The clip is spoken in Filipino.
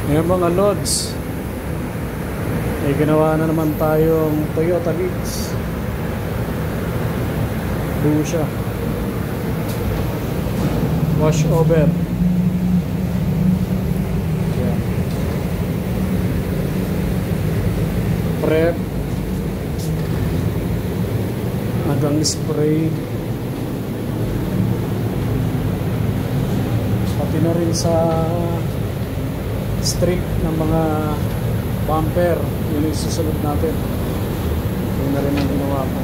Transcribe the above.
Ngayon mga lods, may ginawa na naman tayong Toyota Leeds. Buo siya. Wash over. Yan. Prep. Hanggang spray. Pati na rin sa strip ng mga bumper, yun yung susunod natin. Yun na rin ang ginawa ko.